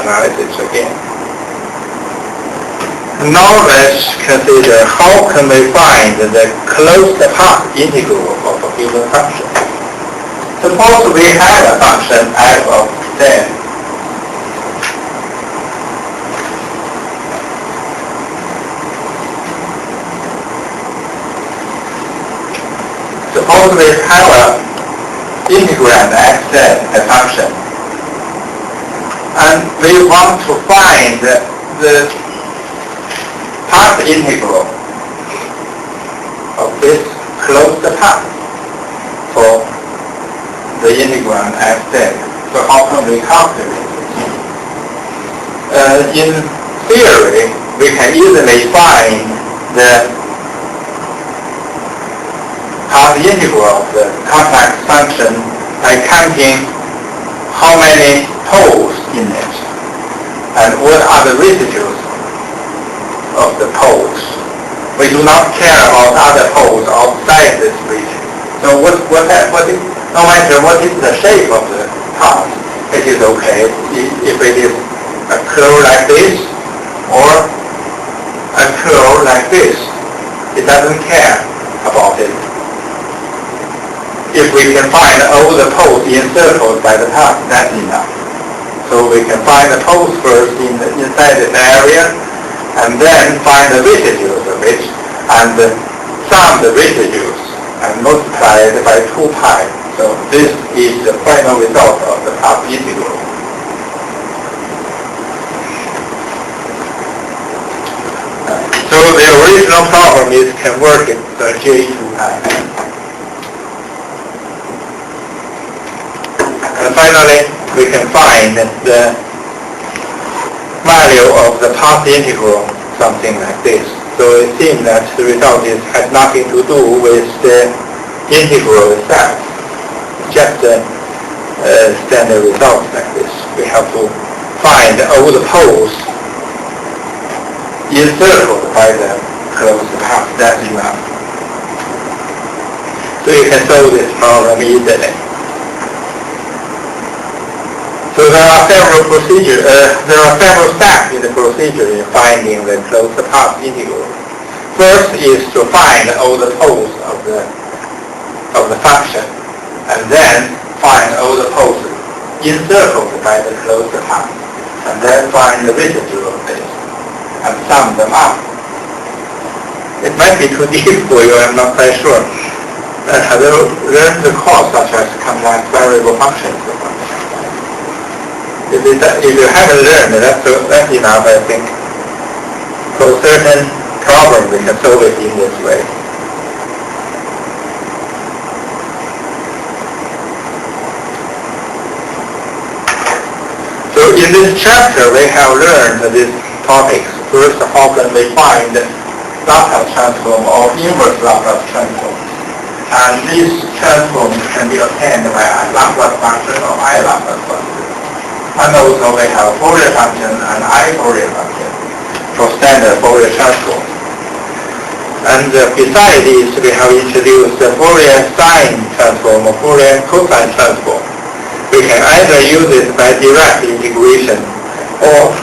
analysis again. Now let's consider how can we find the closed path integral of a given function. Suppose we have a function f of z. Suppose we have an integrand xz, a function, and we want to find the path integral of this closed path for the integrand xz. So how can we calculate it? In theory, we can easily find the path integral of the complex function by counting how many poles in it and what are the residues of the poles. We do not care about other poles outside this region. So no matter what is the shape of the path, it is okay if it is a curve like this or a curve like this. It doesn't care about it. If we can find all the poles encircled by the path, that's enough. So we can find the poles first inside this area, and then find the residues of it, and sum the residues, and multiply it by 2 pi. So this is the final result of the path integral. So the original problem is converted to J to I. And finally, we can find the value of the path integral, something like this. So it seems that the result has nothing to do with the integral itself, just a standard result like this. We have to find all the poles encircled by the closed path. That's enough. So you can solve this problem easily. So there are several steps in the procedure in finding the closed path integral. First is to find all the poles of the function, and then find all the poles encircled by the closed path, and then find the residue of this, and sum them up. It might be too deep for you, I'm not quite sure. Have you learned the course such as complex variable functions? If you haven't learned, that's enough, I think. For certain problems, we can solve it in this way. So in this chapter, we have learned these topics. First, how can we find Laplace transform or inverse Laplace transform? And these transforms can be obtained by a Laplace function or I-Laplace function. And also we have Fourier function and I-Fourier function for standard Fourier transform. And besides these, we have introduced the Fourier sine transform or Fourier cosine transform. We can either use it by direct integration or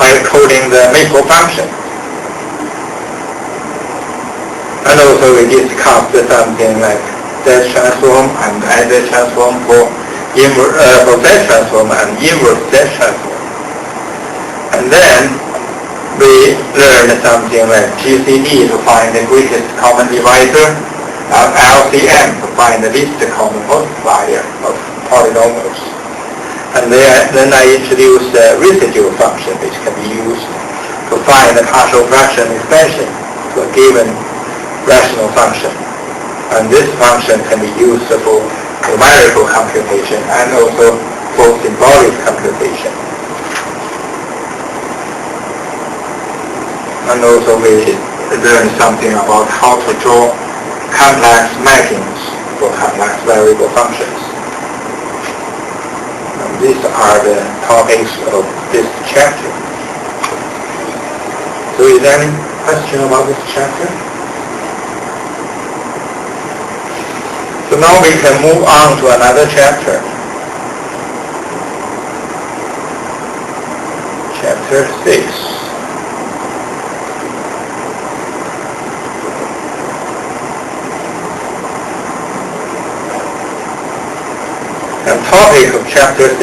by coding the maple function. And also we discussed something like Z transform and Z transform for Z transform and inverse Z transform. And then we learned something like GCD to find the greatest common divisor, and LCM to find the least common multiplier of polynomials. And then I introduced the residual function, which can be used to find the partial fraction expansion to a given rational function. And this function can be used for numerical computation and also for symbolic computation. And also we learned something about how to draw complex mappings for complex variable functions. And these are the topics of this chapter. So is there any question about this chapter? So now we can move on to another chapter. chapter 6. The topic of chapter 6